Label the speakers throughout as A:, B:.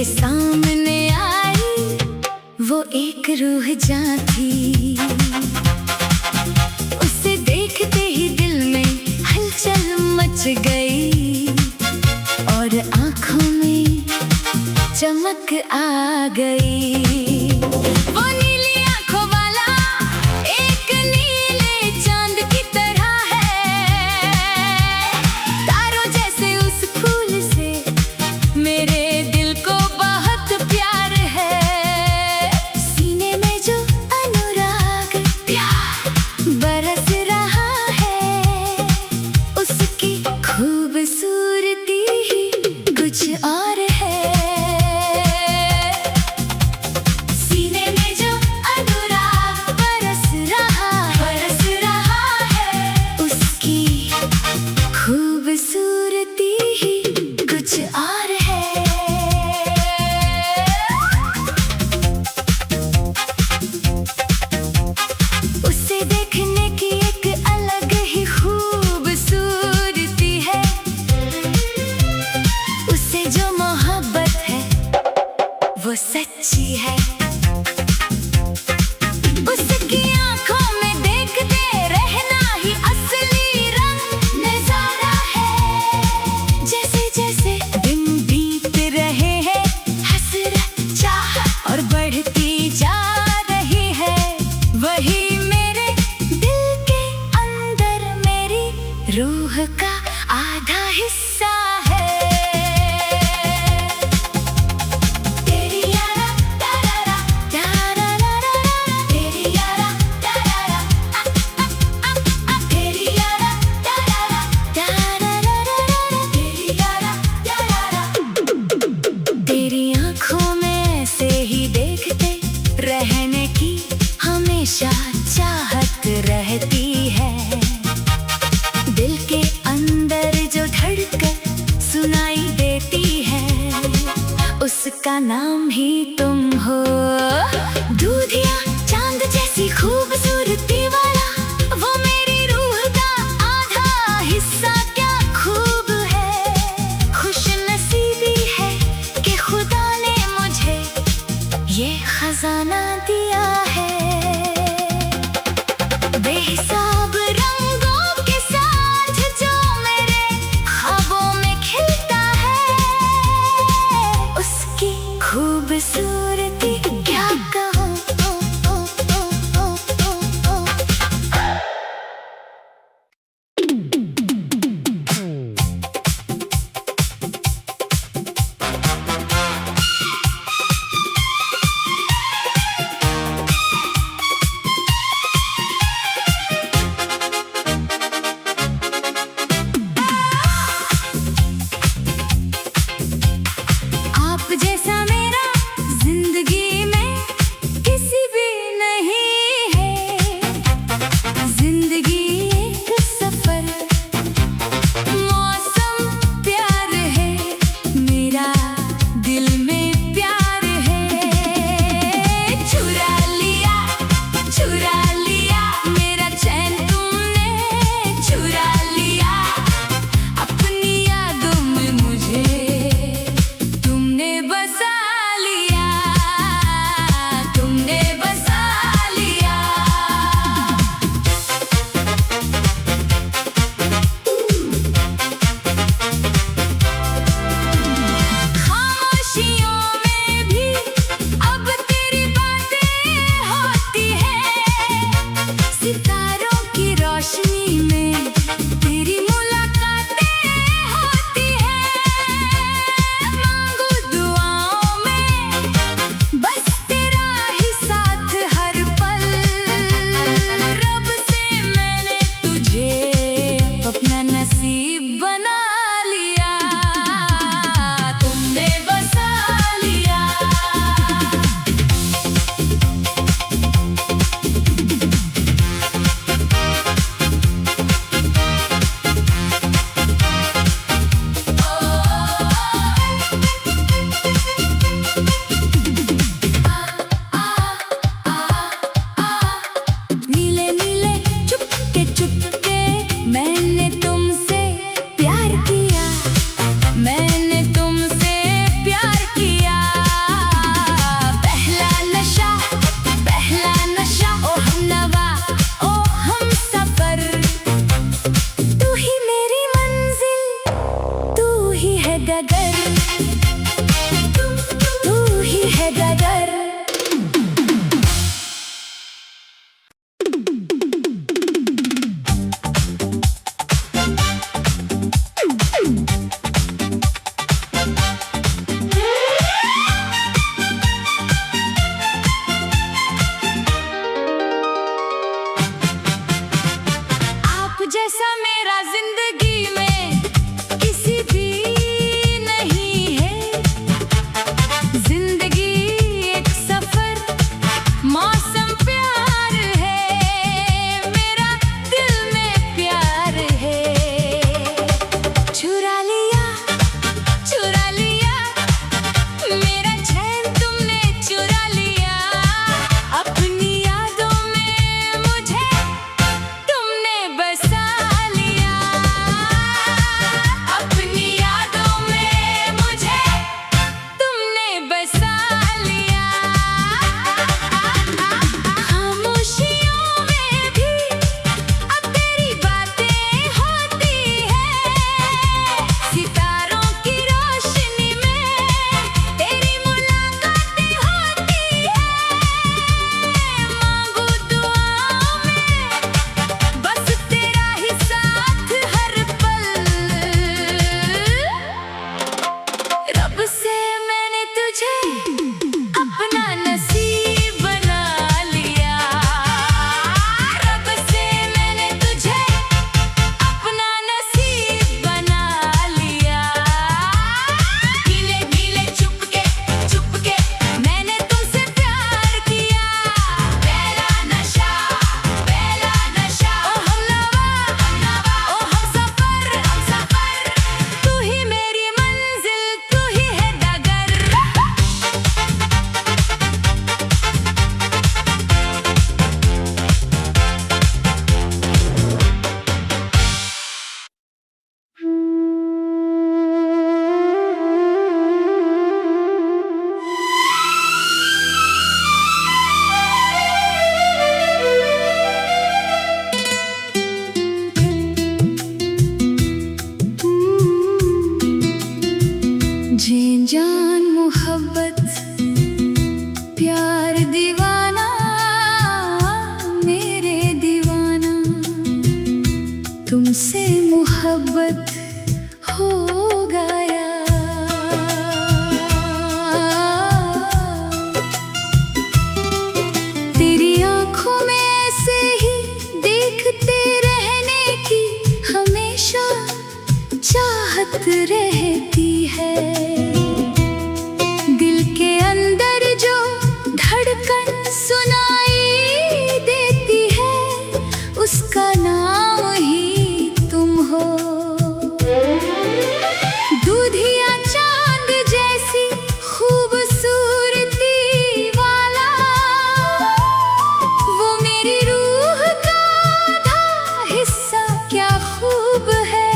A: सामने आई वो एक रूह जान थी। उसे देखते ही दिल में हलचल मच गई और आंखों में चमक आ गई। वो नीली आंखों वाला एक नीले चांद की तरह है, तारों जैसे उस फूल से मेरे दिल को बहुत प्यार है। सीने में जो अनुराग प्यार बरस रहा है, उसकी खूबसूरती ही कुछ और है। सीने में जो अनुराग बरस रहा है, उसकी खूबसूरती ही कुछ और है। उसे देखने की एक अलग ही खूबसूरती है। उसे जो मोहब्बत है वो सच्ची है। उसकी आंखों में देखते रहना ही असली रंग नजारा है। जैसे जैसे दिन बीत रहे हैं, हसरत चाहत और बढ़ती जा रही है। वही मेरे दिल के अंदर मेरी रूह का आधा हिस्सा है। तेरी यारा तारारा तारारा, तेरी यारा तारारा, तेरी यारा तारारा तारारा, तेरी यारा तारारा। तेरी आंखों में ऐसे ही देखते रहने की हमेशा चाहत रहती है। दिल के अंदर जो धड़कन सुनाई देती है, उसका नाम ही तुम हो। दूधिया चांद जैसी खूबसूरती वाला वो मेरी रूह का आधा हिस्सा क्या खूब है। खुशनसीबी है कि खुदा ने मुझे ये खजाना दिया है। बेहिसाब रंगों के साथ जो मेरे ख्वाबों में खिलता है, उसकी खूबसूरती क्या कहूँ। आप जैसा मेरा जिंदगी तू ही है गदर। जैसा मेरा जिंदगी में किसी भी नहीं है। जिंदगी एक सफर, मौसम प्यार है, मेरा दिल में प्यार है। चुरा लिया मेरा चैन तुमने चुरा लिया। अपनी यादों में मुझे तुमने बसा जी जान मोहब्बत प्यार दीवाना मेरे दीवाना, तुमसे मोहब्बत हो गया। तेरी आंखों में ऐसे ही देखते रहने की हमेशा चाहत रहती है। दिल के अंदर जो धड़कन सुनाई देती है, उसका नाम ही तुम हो। दूधिया चांद जैसी खूबसूरती वाला, वो मेरी रूह का आधा हिस्सा क्या खूब है।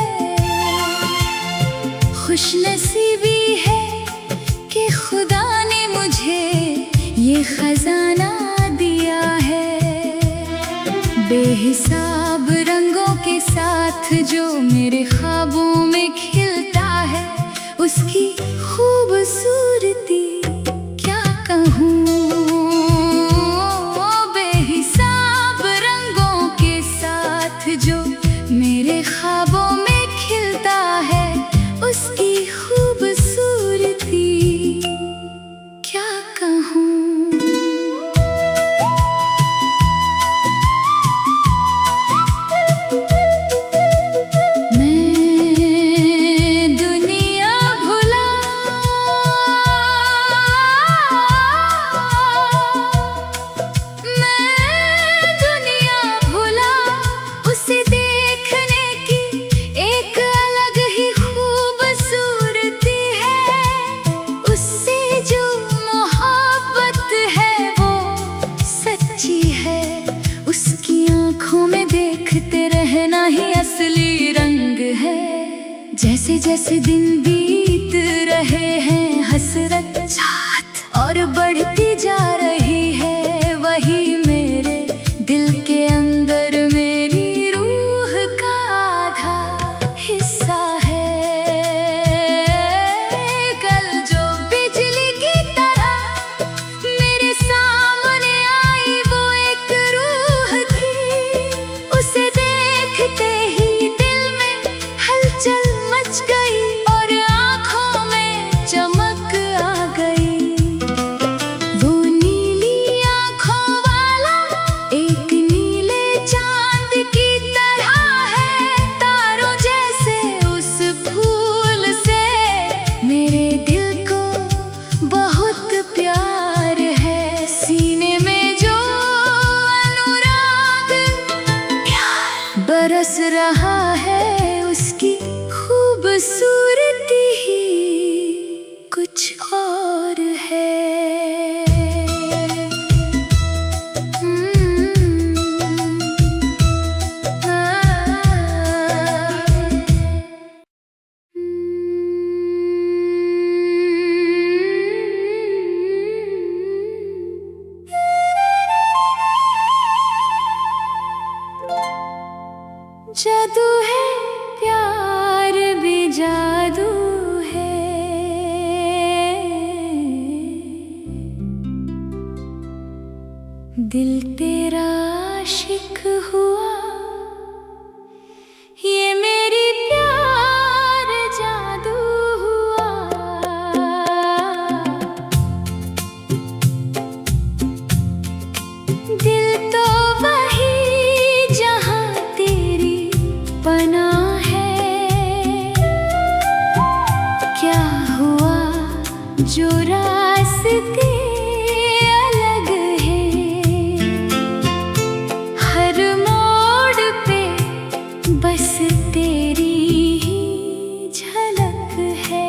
A: खुशनसीबी है कि खुदा ने मुझे ये खजाना दिया है। बेहिसाब रंगों के साथ जो मेरे ख्वाबों में खिलता है, उसकी खूबसूरती क्या कहूँ। बेहिसाब रंगों के साथ जो मेरे ख्वाबों में खिलता है, उसकी खूबसूरती क्या कहूँ। जैसे जैसे दिन बीत रहे हैं, हसरत चाहत और बढ़ती जा रही है। वही मेरे दिल के अंदर मेरी रूह का आधा हिस्सा है। कुछ और है। जादू है प्यार भी जादू है, दिल तेरा आशिक हुआ, ये मेरी प्यार जादू हुआ। दिल तो वही जहां तेरी बना है, क्या हुआ जो रास्ते अलग हैं, हर मोड़ पे बस तेरी ही झलक है।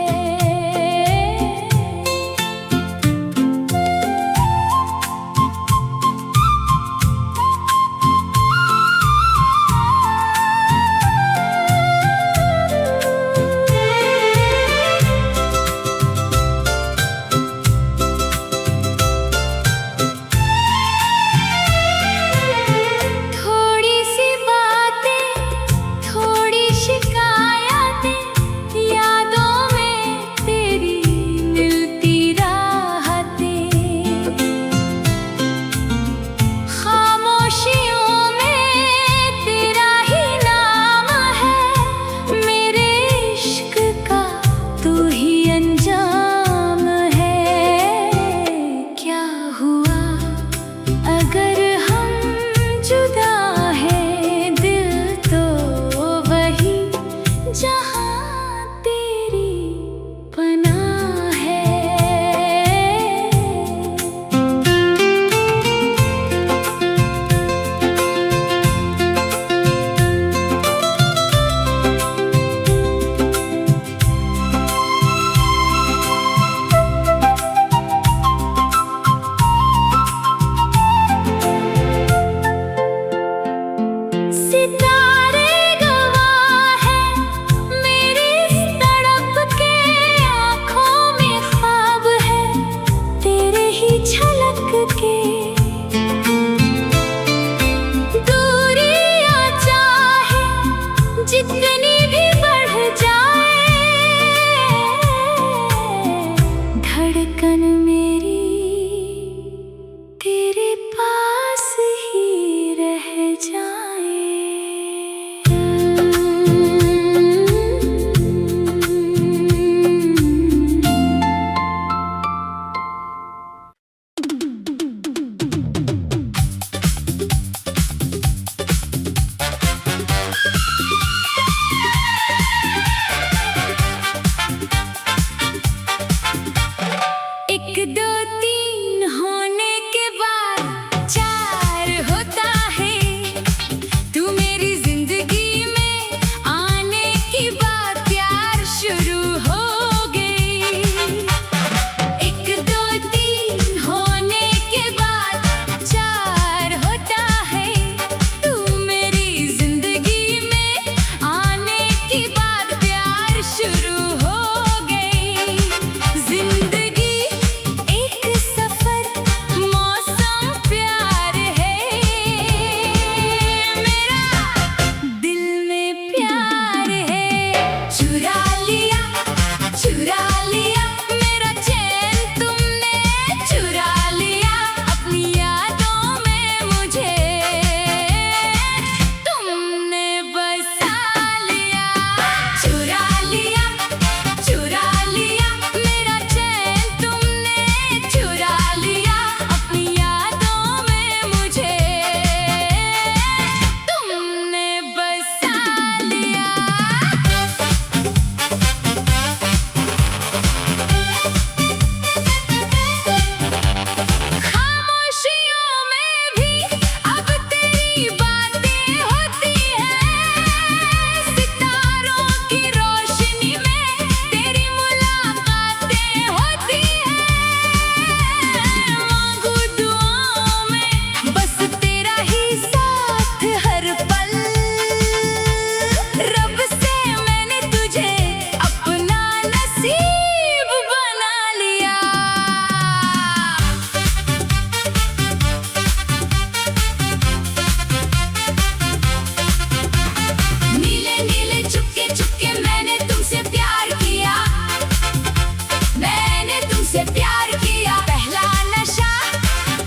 A: तुझसे प्यार किया, पहला नशा,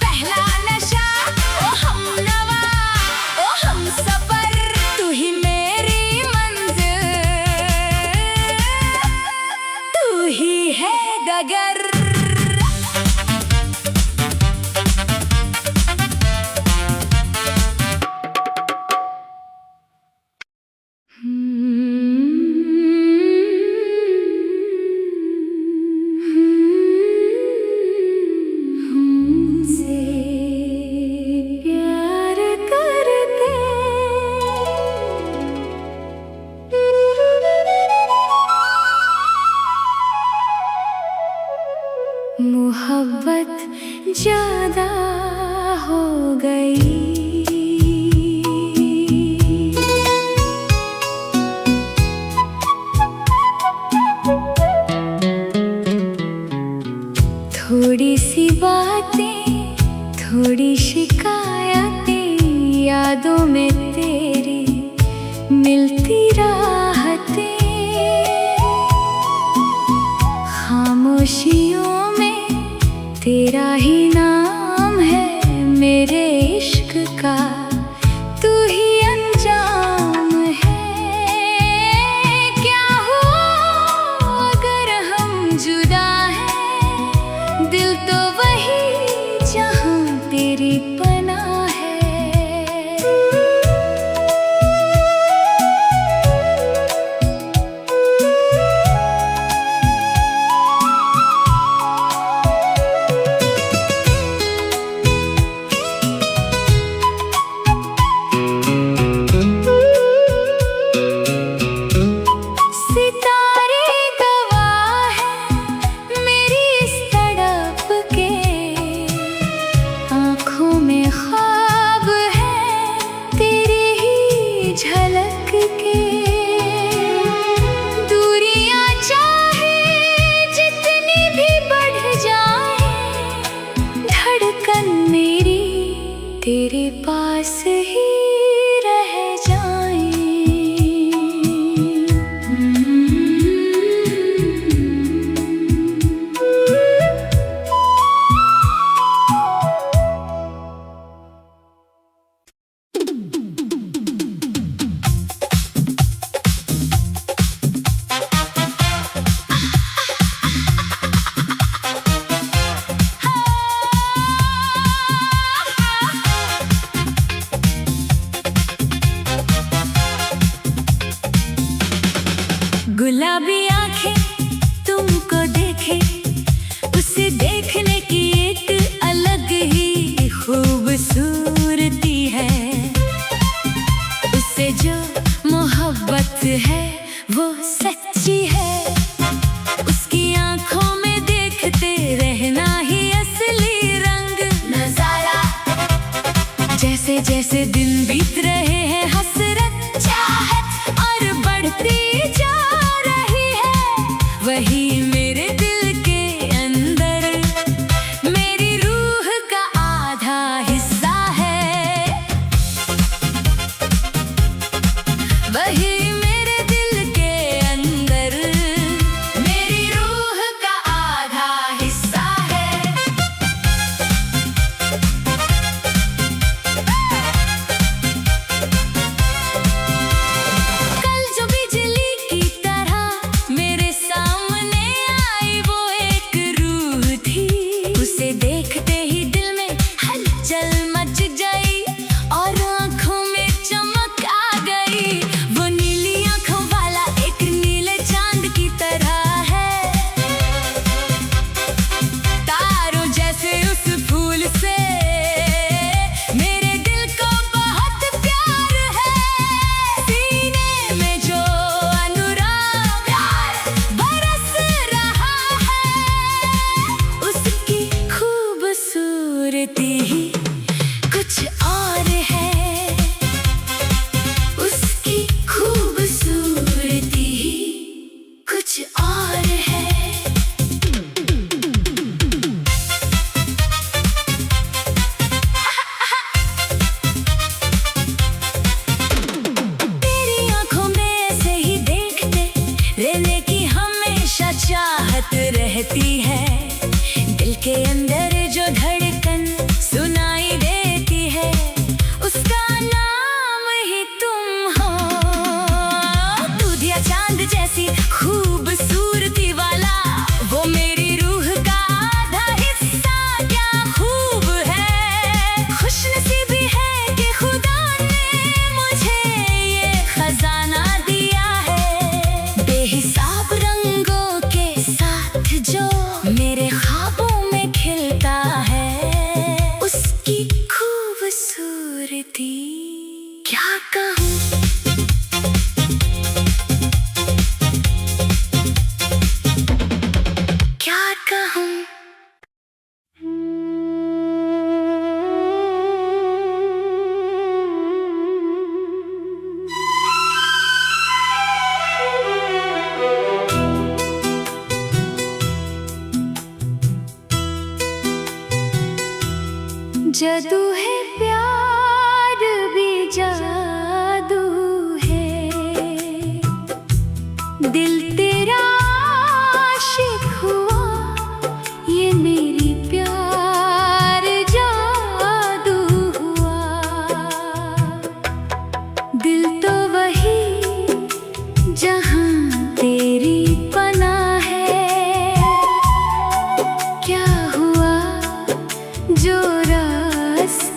A: पहला नशा। ओ हमनवा, ओ हमसफर, तू ही मेरी मंजिल, तू ही है डगर। मोहब्बत ज्यादा हो गई, थोड़ी सी बातें, थोड़ी शिकायतें, यादों में तेरी मिलती राहतें, खामोशियों तेरा ही नाम है मेरे इश्क का, तू ही अंजाम है। क्या हो अगर हम जुदा हैं, दिल तो वही जहां तेरी पनाह है। तेरे पास ही रह जाएं। गुलाबी आंखें तुमको देखे, उसे देखने की एक अलग ही खूबसूरती है। उससे जो मोहब्बत है वो सच्ची है, उसकी आंखों में देखते रहना ही असली रंग नजारा। जैसे जैसे दिन बीत रहे हैं, हसरत चाहत और बढ़ती वही मेरे दिल के अंदर मेरी रूह का आधा हिस्सा है। वही मेरे दिल के अंदर मेरी रूह का आधा हिस्सा है। दिल के अंदर जो धड़कन सुनाई देती है, उसका नाम ही तुम हो। दूधिया चांद जैसी खूबसूरती वाला वो मेरी रूह का आधा हिस्सा, क्या खूब है। खुशनसीबी है कि खुदा ने मुझे ये खजाना दिया है। बेहिसाब रंगों के साथ जो मेरे ख्वाबों में खिलता है, उसकी खूबसूरती क्या कहूँ। क्या कहूँ। जादू है प्यार भी जादू है, दिल तेरा आशिक हुआ, ये मेरी प्यार जादू हुआ। दिल तो वही जहाँ तेरी पनाह है, क्या हुआ जो रास्ता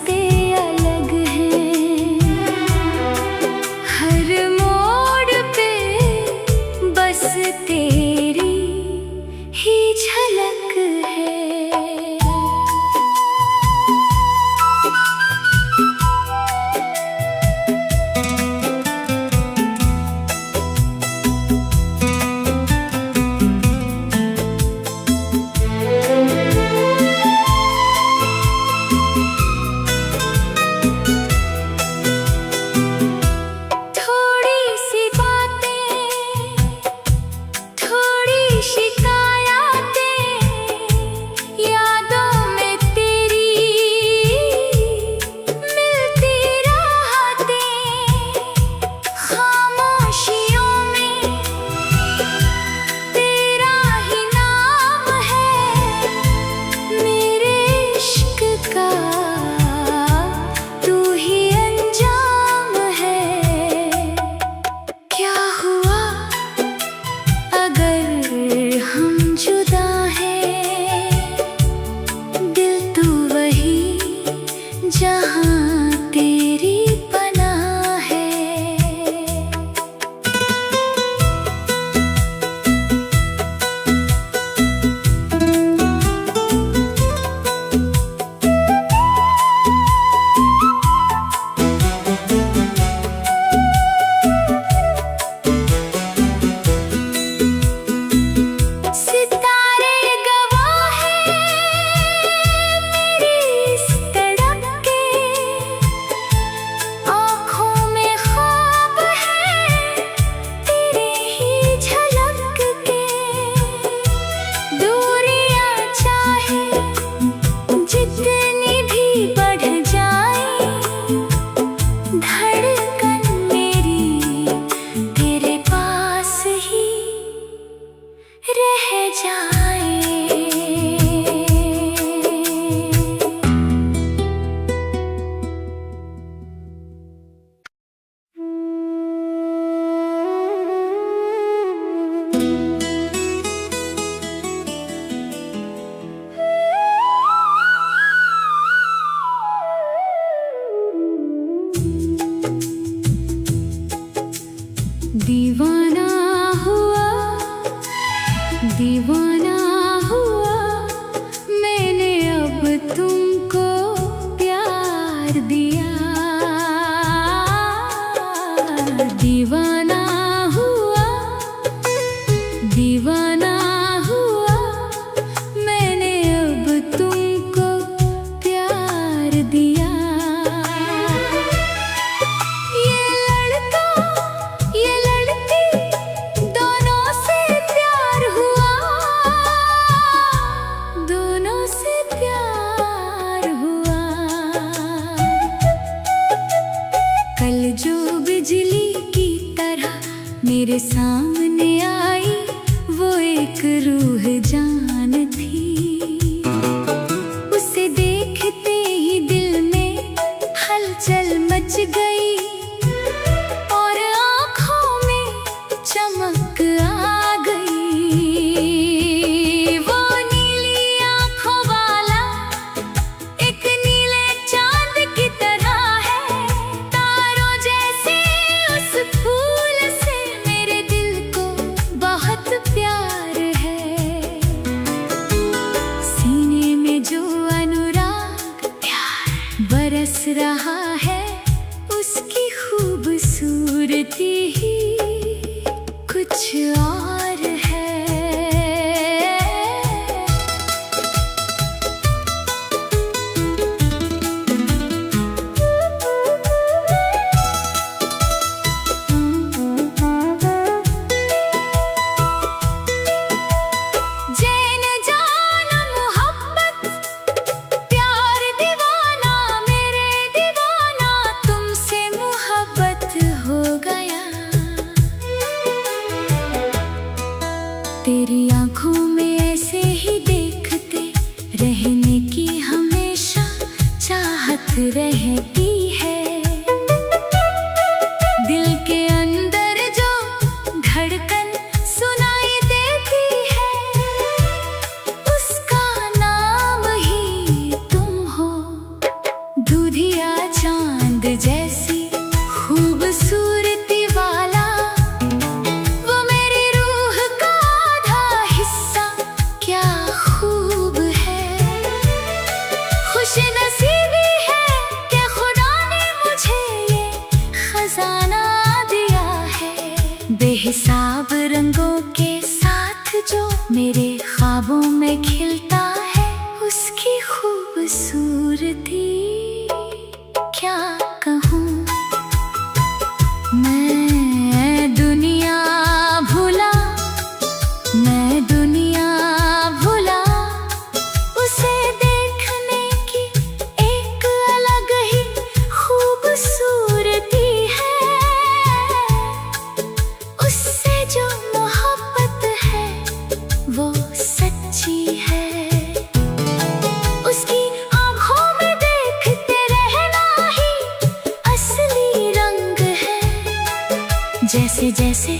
A: जैसे जैसे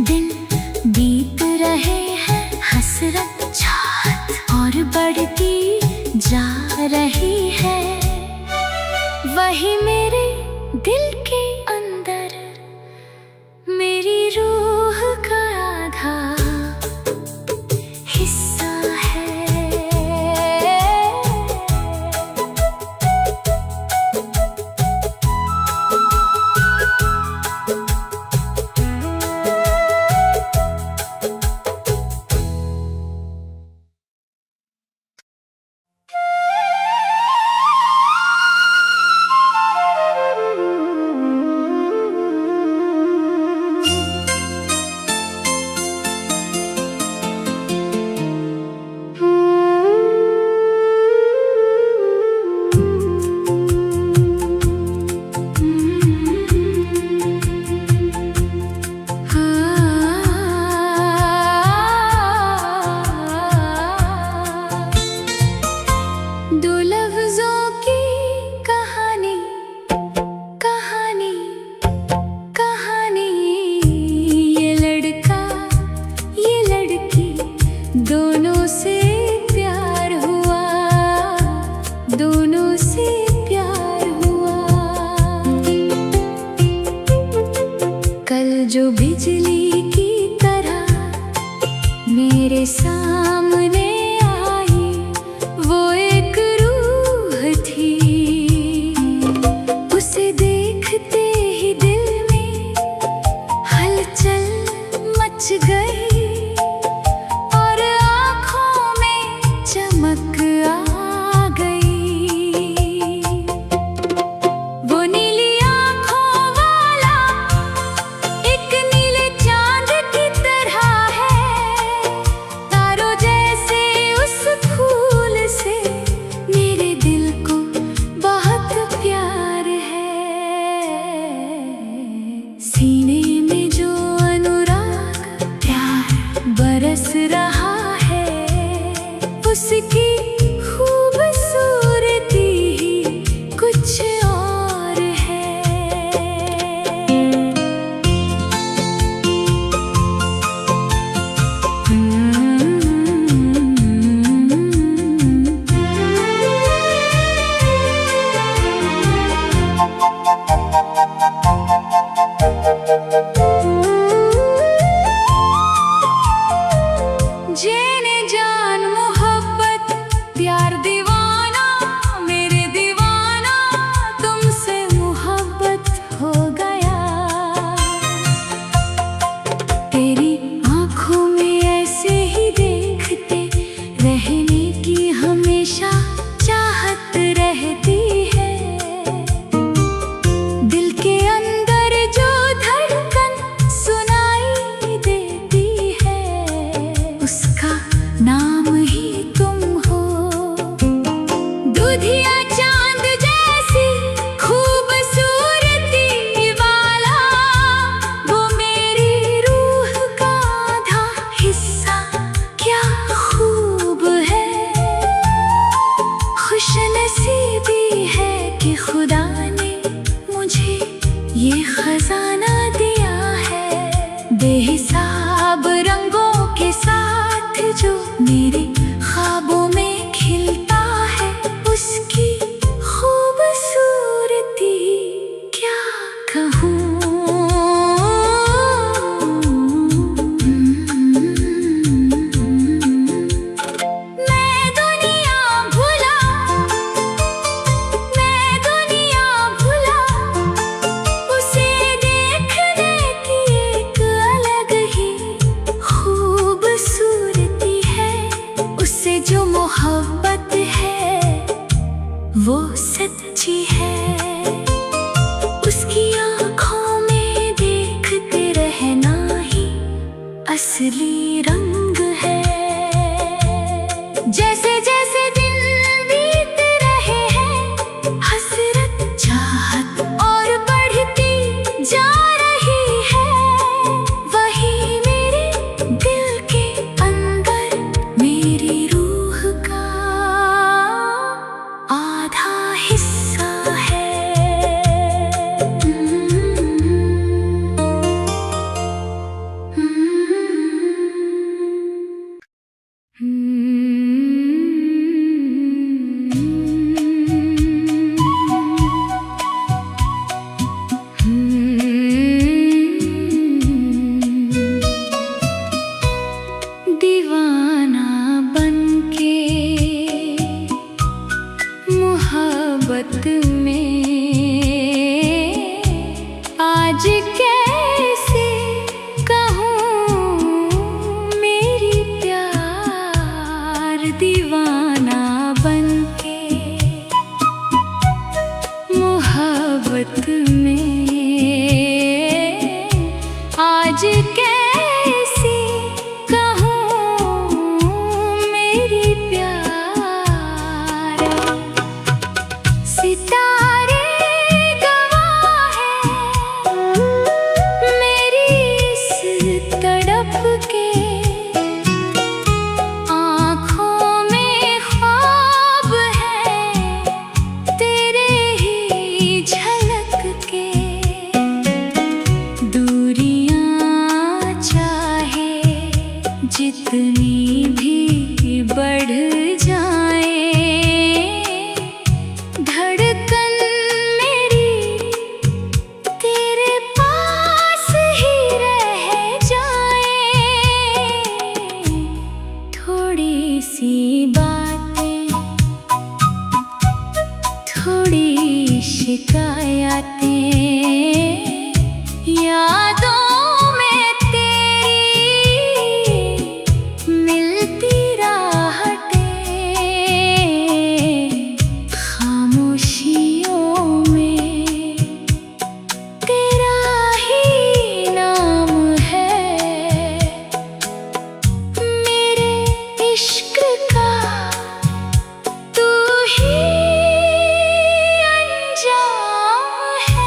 A: दिन बीत रहे हैं हसरत चाहत और बढ़ती जा रही है, वही मेरे दिल के अंदर मेरी रूह का आधा हिस्सा है। दोनों से प्यार हुआ, दोनों से प्यार हुआ। कल जो बिजली की तरह मेरे सामने आई, वो एक रूह थी। उसे देखते ही दिल में हलचल मच गई, चमक आ गई। वो नीली आँखों वाला एक नीले चांद की तरह है, तारों जैसे उस फूल से मेरे दिल को बहुत प्यार है। सीने में जो अनुराग प्यार बरस रहा है, उसकी मोहब्बत में आज कैसे कहूँ मेरी प्यार दीवाना बनके। मोहब्बत में आज कैसे कहूँ मेरी प्यार। सितारे गवाह हैं मेरी इस तड़प के, आँखों में ख्वाब हैं तेरे ही झलक के। दूरियां चाहे जितनी भी बढ़ जाए, धड़कन मेरी तेरे पास ही रह जाए। थोड़ी सी बातें, थोड़ी शिकायतें, यादों में तेरी मिलती राहतें। खामोशियों में तेरा ही नाम है, मेरे इश्क का तू ही अंजाम है।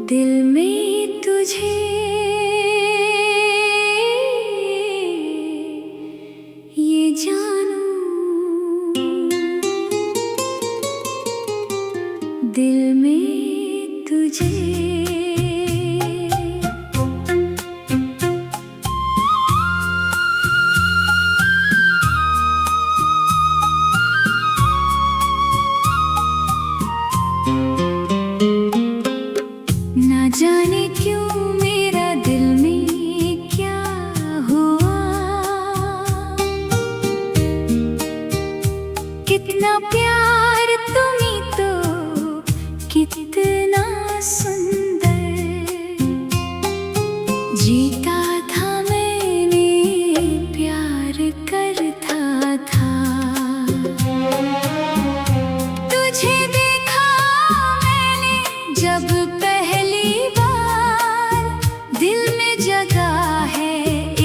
A: दिल में तुझे ये जानूं, दिल में तुझे ना जाने क्यों मेरा दिल में क्या हुआ। कितना प्यार तुम्ही तो कितना सुंदर। जीता था मैंने प्यार करता था, तुझे देखा मैंने जब पहली बार। दिल में जगा है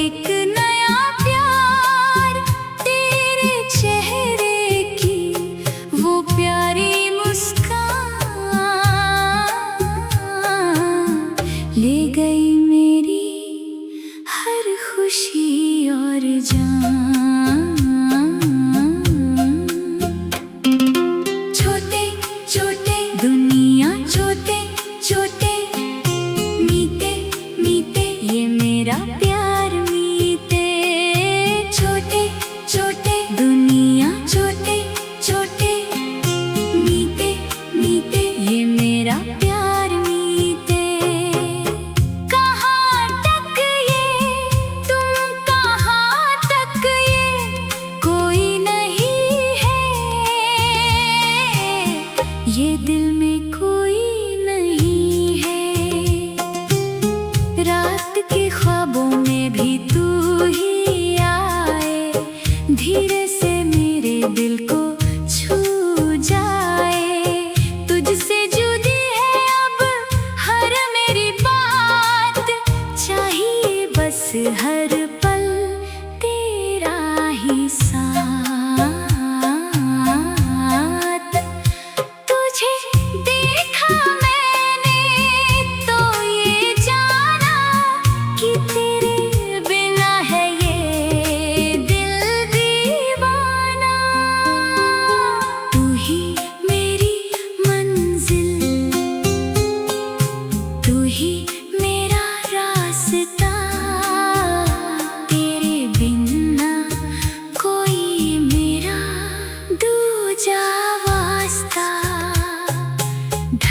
A: एक नया प्यार, तेरे चेहरे की वो प्यारी मुस्कान ले गई मेरी हर खुशी और जान। छोटे छोटे दुनिया, छोटे छोटे मीते मीते ये मेरा प्यार मीते। छोटे छोटे दुनिया, छोटे छोटे मीते मीते ये मेरा प्यार मीते। कहाँ तक ये तुम, कहाँ तक ये कोई नहीं है। ये दिल में कोई नहीं है। रात के ख्वाबों में भी तू ही आए, धीरे से मेरे दिल को छू जाए। तुझसे जुदी है अब हर मेरी बात, चाहिए बस हर पल तेरा ही साथ। तुझे देखा मैंने तो ये जाना कि तेरे बिना है ये दिल दीवाना। तू ही मेरी मंजिल, तू ही मेरा रास्ता। तेरे बिना कोई मेरा दूजा वास्ता।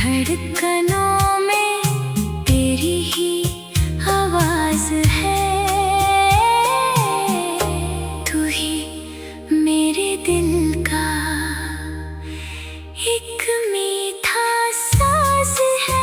A: धड़कनों में तेरी ही आवाज है, तू ही मेरे दिल का एक मीठा साज है।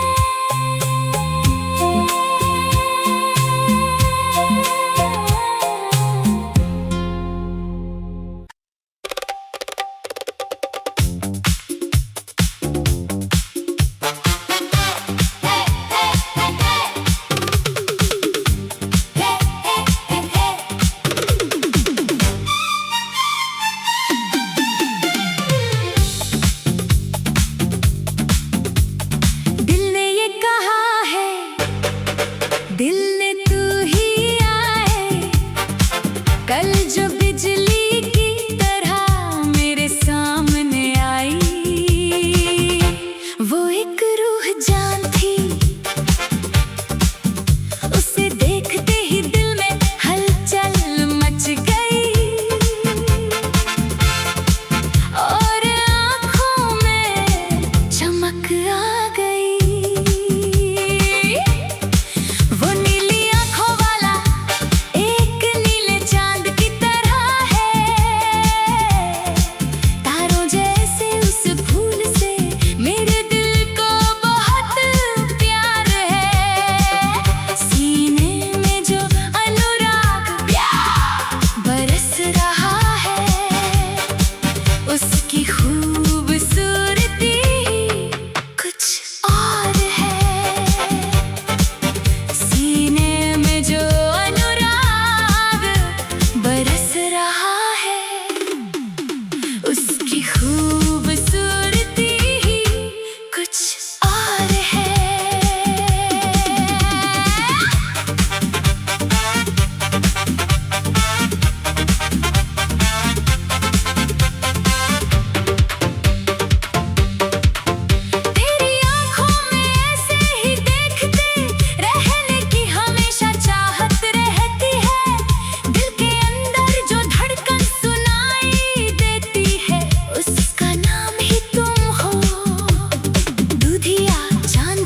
A: दिल ने तू ही आए, कल जो बिजली की तरह मेरे सामने आई, वो एक रूह जान थी, उसे देखते ही दिल में हलचल मच गई और आँखों में चमक आ गई। उसकी खूबसूरती कुछ और है, सीने में जो अनुराग बरस रहा है, उसकी खूबसूरती कुछ और है।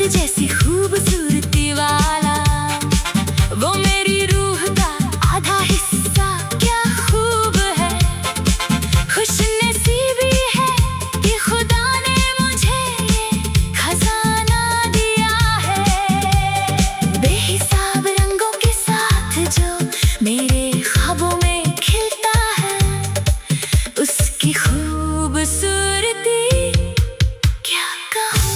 A: जैसी खूबसूरती वाला वो मेरी रूह का आधा हिस्सा, क्या खूब है, खुशनसीबी है कि खुदा ने मुझे ये खजाना दिया है। बेहिसाब रंगों के साथ जो मेरे ख्वाबों में खिलता है, उसकी खूबसूरती क्या कहूँ।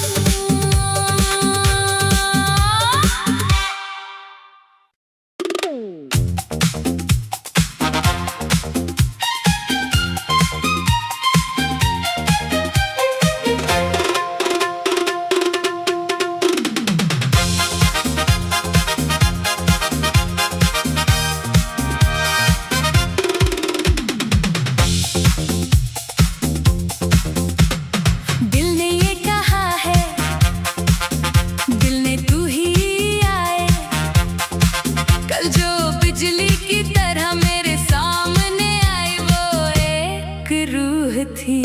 A: बिजली की तरह मेरे सामने आई, वो एक रूह थी,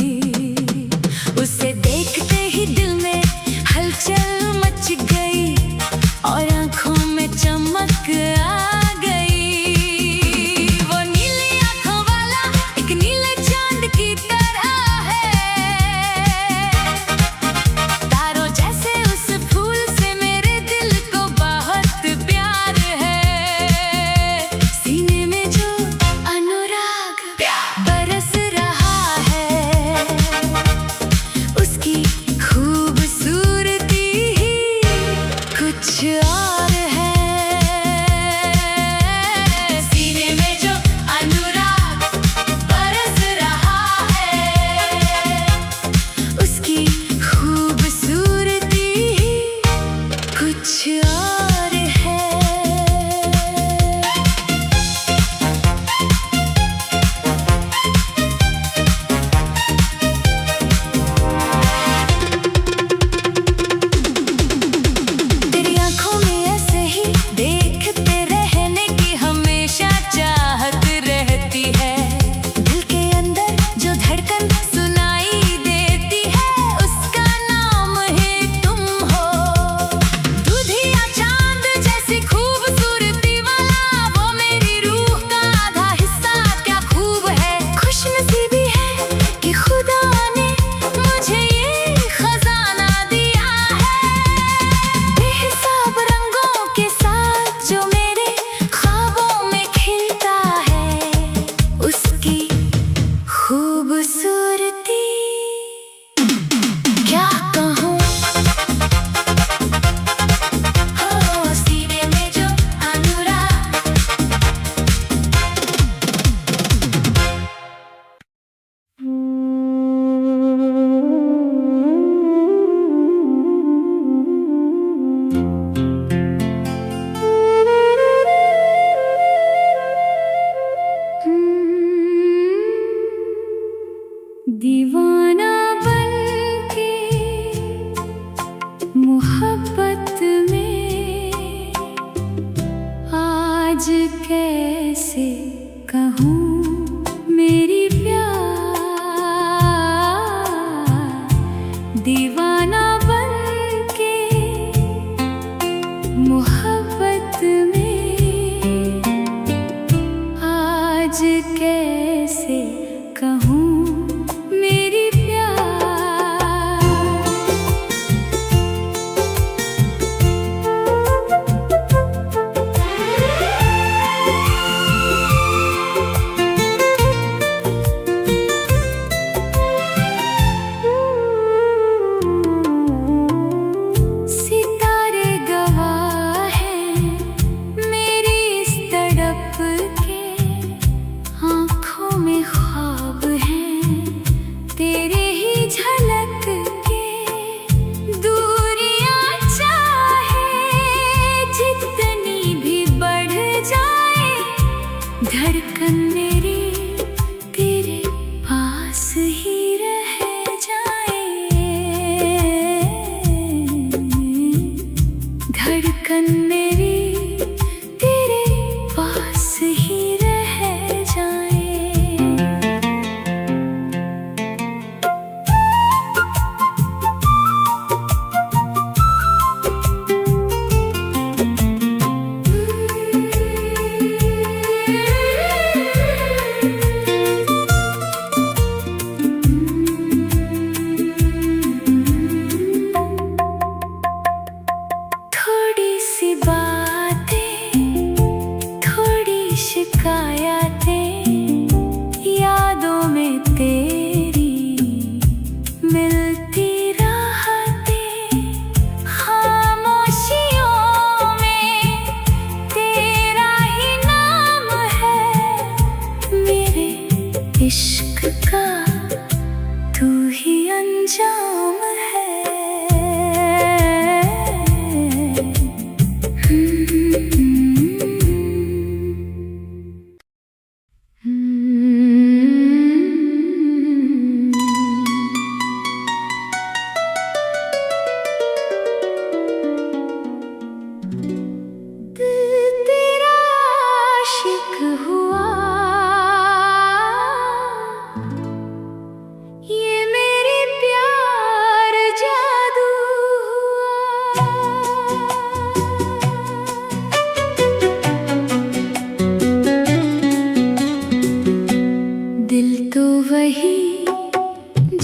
A: उसे देखते ही दिल में हलचल मच गई और आँखों में चमक आ गई। वो नीली आँखों वाला एक नीले चांद की तरह है, तारों जैसे उस फूल से मेरे दिल को बहुत प्यार है। बरस रहा है,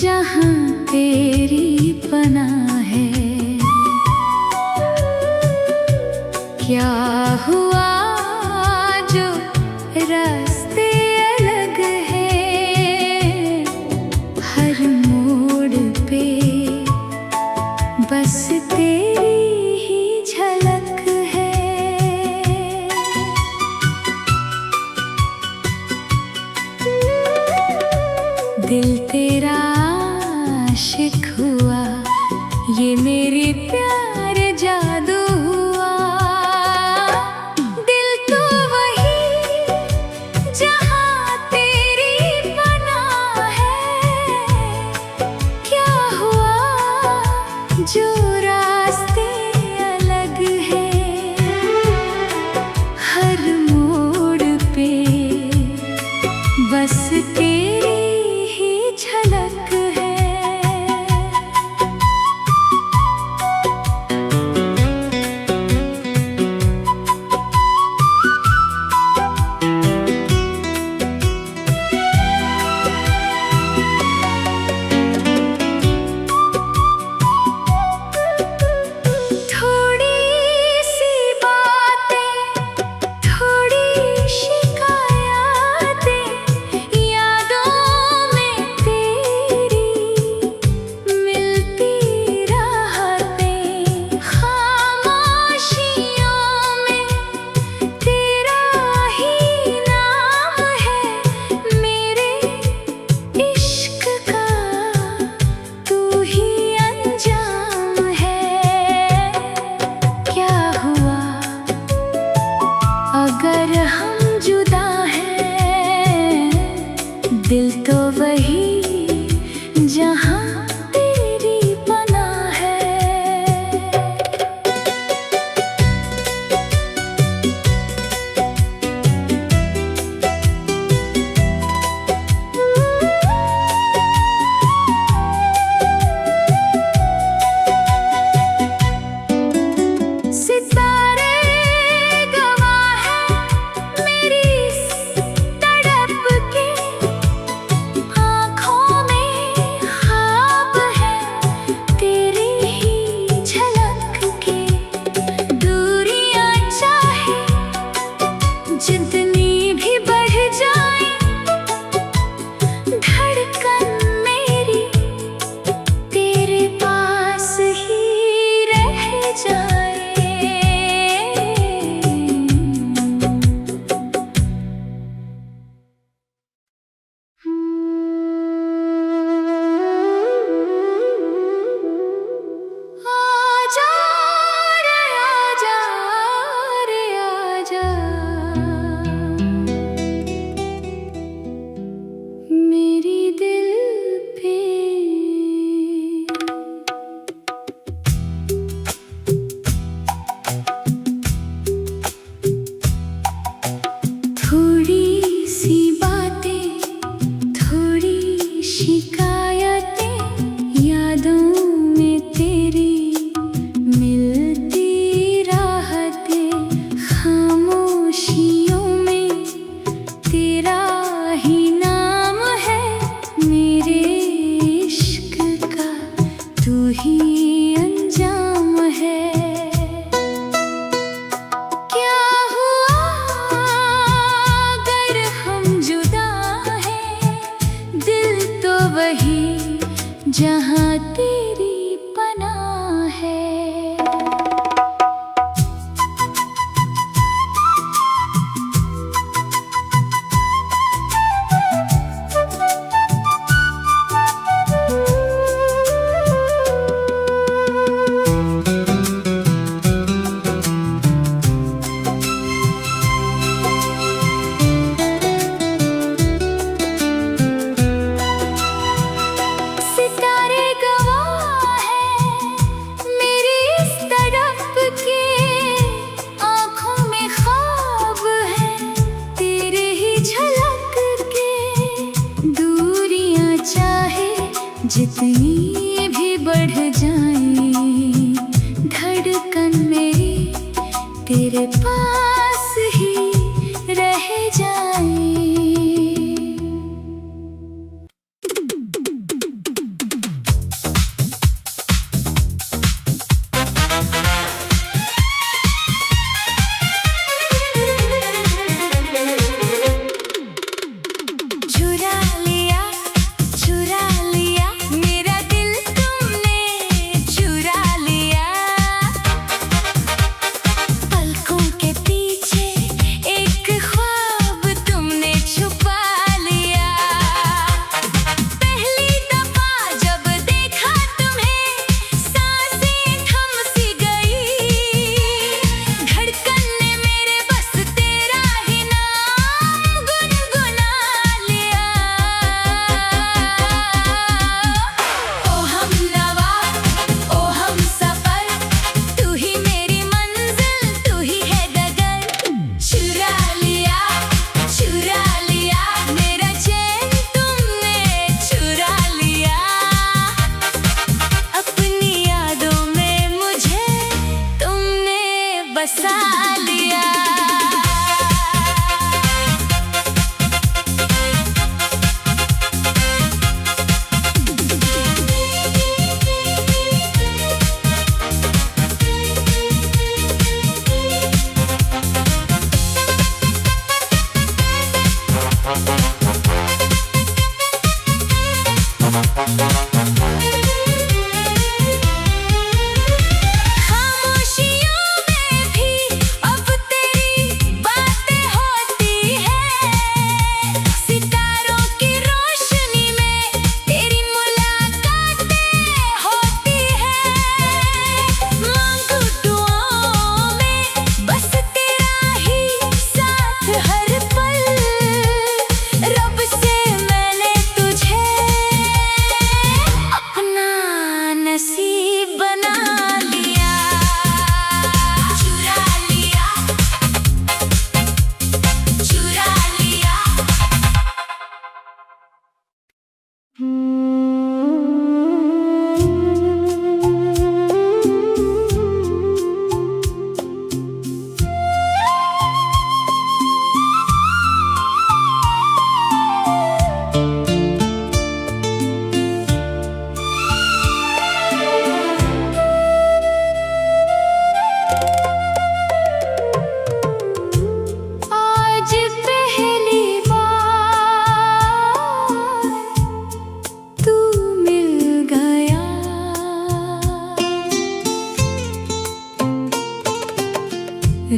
A: जहाँ तेरी पनाह है। क्या हुआ जो रास्ते अलग है, हर मोड़ पे बस तेरी ही झलक है। दिल तेरा आशिक हुआ, ये मेरी प्यार जादू हुआ। दिल तो वही जहाँ तेरी पनाह है। क्या हुआ जो रास्ते अलग है, हर मोड़ पे बस तेरी ही झलक है। अगर हम जुदा हैं, दिल तो वही जहाँ तेरी पनाह है। जितनी भी बढ़ जाए धड़कन मेरी, तेरे पास ही रह जाए। आजा रे आजा रे आजा, मेरी दिल पे थोड़ी सी बातें, थोड़ी शिकायतें, यादों में तेरी मिलती राहतें, खामोशियों में तेरा ही नाम है। मेरे इश्क का तू ही अंजाम है। क्या हुआ अगर हम जुदा हैं, दिल तो वही जहाँ तेरी पनाह है। सितारे गवाह हैं मेरी इस तड़प के, आँखों में ख्वाब हैं तेरे ही झलक के। दूरियां चाहे जितनी भी बढ़ जाएं, धड़कन मेरी तेरे पास ही रह जाए।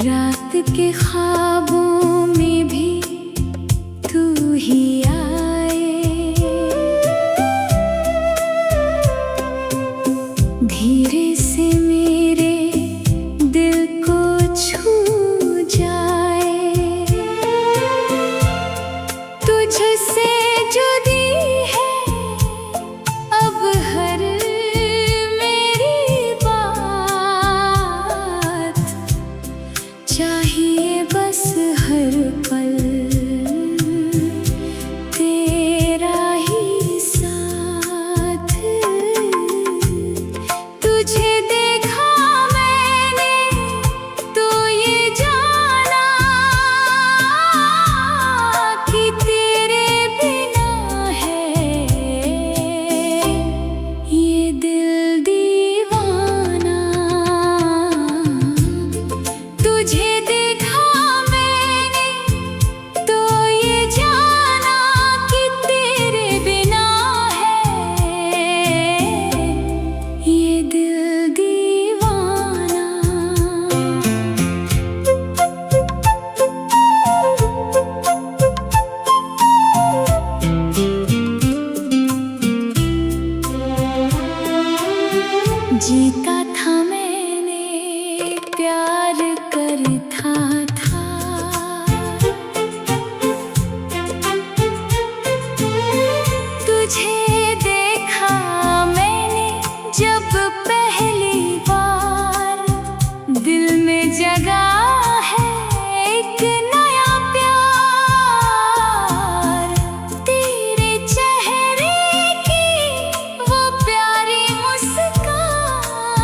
A: रात के ख्वाबों में भी तू ही आए, धीरे से मेरे दिल को छू जाए। तुझसे जुदी है अब हर मेरी बात, चाहिए बस हर पल तेरा ही साथ। तुझे देखा मैंने तो ये जाना कि तेरे बिना है ये दिल दीवाना। तुझे देखा मैंने तो ये जाना कि तेरे बिना है ये दिल दीवाना। जीता था मैंने प्यार करता था, तुझे देखा मैंने जब पहली बार, दिल में जगा है एक नया प्यार। तेरे चेहरे की वो प्यारी मुस्कान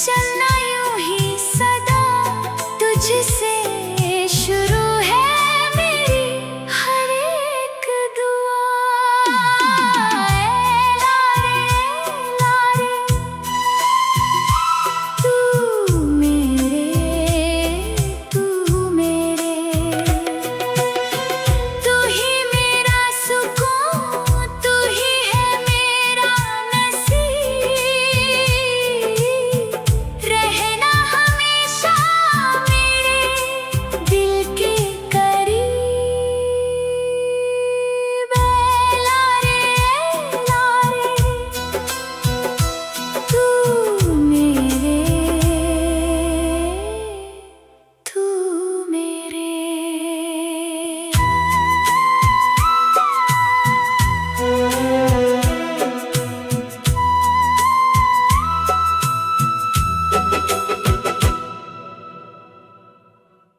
A: चल